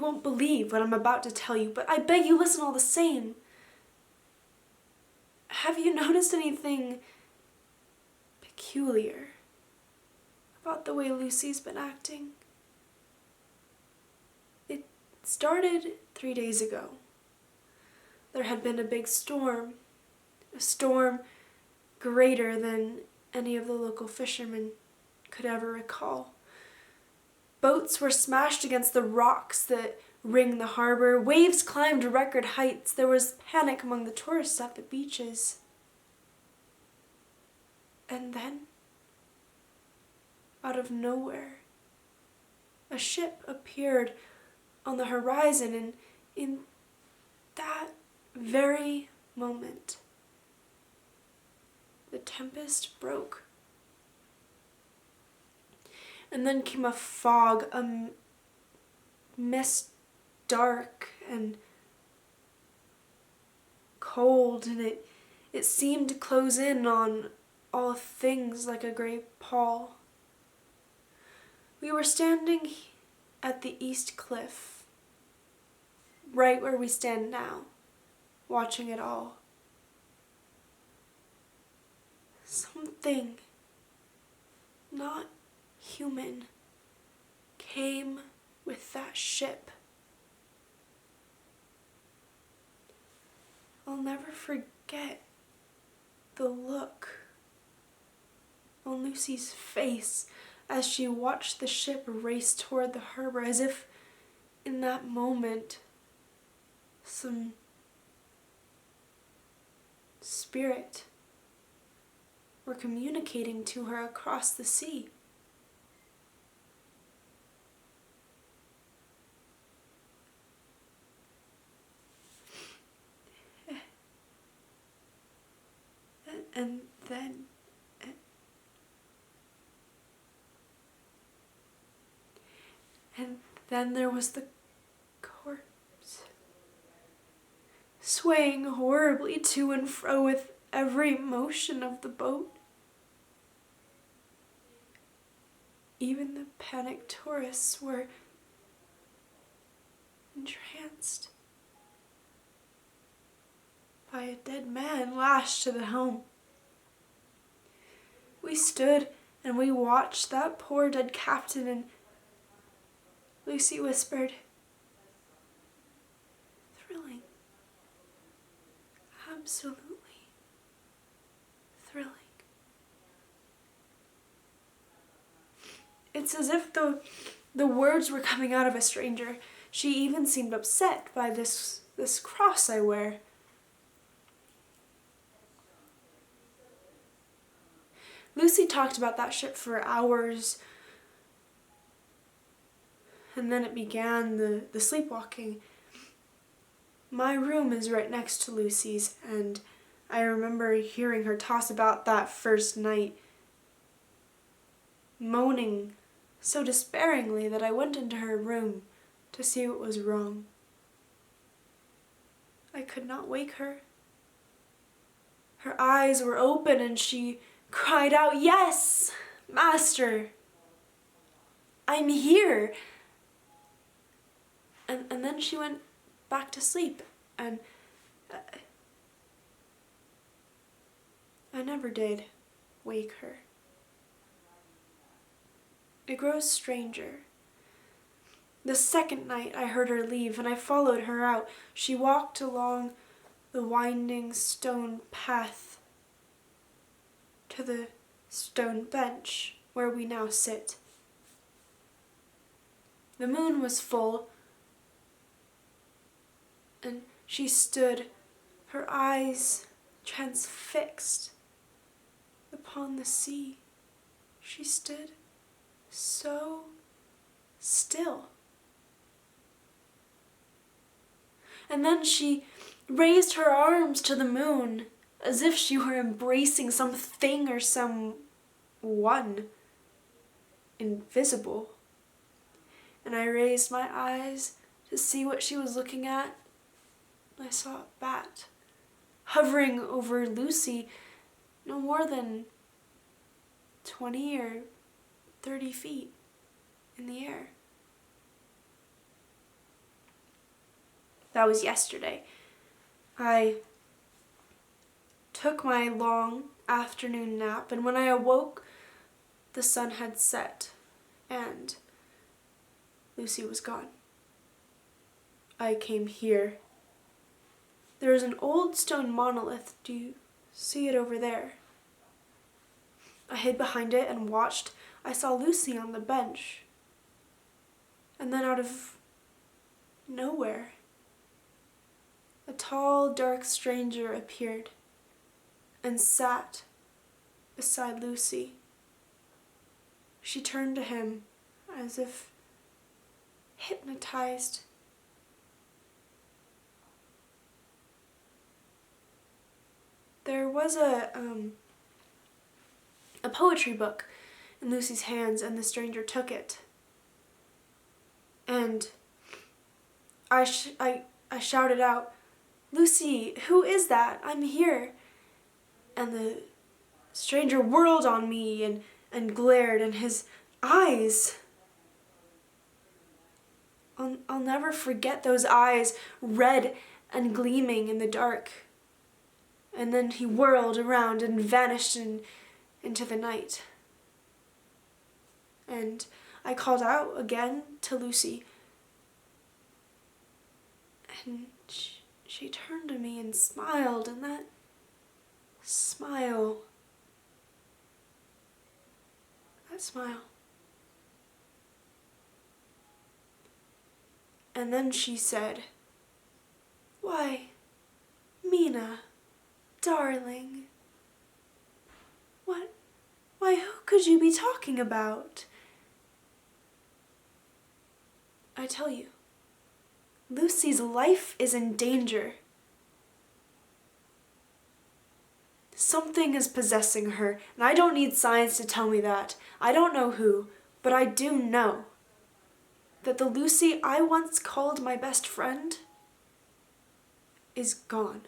won't believe what I'm about to tell you, but I beg you listen all the same. Have you noticed anything peculiar about the way Lucy's been acting? It started 3 days ago. There had been a big storm, a storm greater than any of the local fishermen could ever recall. Boats were smashed against the rocks that ring the harbor. Waves climbed to record heights. There was panic among the tourists at the beaches. And then, out of nowhere, a ship appeared on the horizon, and in that very moment, the tempest broke. And then came a fog, a mist, dark and cold, and it seemed to close in on all things like a great pall. We were standing at the east cliff, right where we stand now, watching it all. Something not human came with that ship. I'll never forget the look on Lucy's face as she watched the ship race toward the harbor, as if in that moment some spirit were communicating to her across the sea. And then there was the corpse, swaying horribly to and fro with every motion of the boat. Even the panicked tourists were entranced by a dead man lashed to the helm. We stood and we watched that poor dead captain, and Lucy whispered, "Thrilling. Absolutely thrilling." It's as if the words were coming out of a stranger. She even seemed upset by this cross I wear. Lucy talked about that ship for hours, and then it began the sleepwalking. My room is right next to Lucy's, and I remember hearing her toss about that first night, moaning so despairingly that I went into her room to see what was wrong. I could not wake her. Her eyes were open and she cried out, "Yes, Master, I'm here." And then she went back to sleep, and I never did wake her. It grows stranger. The second night I heard her leave, and I followed her out. She walked along the winding stone path to the stone bench where we now sit. The moon was full, and she stood, her eyes transfixed upon the sea. She stood so still. And then she raised her arms to the moon as if she were embracing something or someone invisible. And I raised my eyes to see what she was looking at. I saw a bat hovering over Lucy, no more than 20 or 30 feet in the air. That was yesterday. I took my long afternoon nap, and when I awoke, the sun had set, and Lucy was gone. I came here. There is an old stone monolith. Do you see it over there? I hid behind it and watched. I saw Lucy on the bench. And then out of nowhere, a tall, dark stranger appeared and sat beside Lucy. She turned to him as if hypnotized. There was a poetry book in Lucy's hands, and the stranger took it. And I shouted out, "Lucy, who is that? I'm here." And the stranger whirled on me and glared, and his eyes, I'll never forget those eyes, red and gleaming in the dark. And then he whirled around and vanished into the night. And I called out again to Lucy, and she turned to me and smiled, and that smile, and then she said, "Why, Mina, darling, why, who could you be talking about?" I tell you, Lucy's life is in danger. Something is possessing her, and I don't need science to tell me that. I don't know who, but I do know that the Lucy I once called my best friend is gone.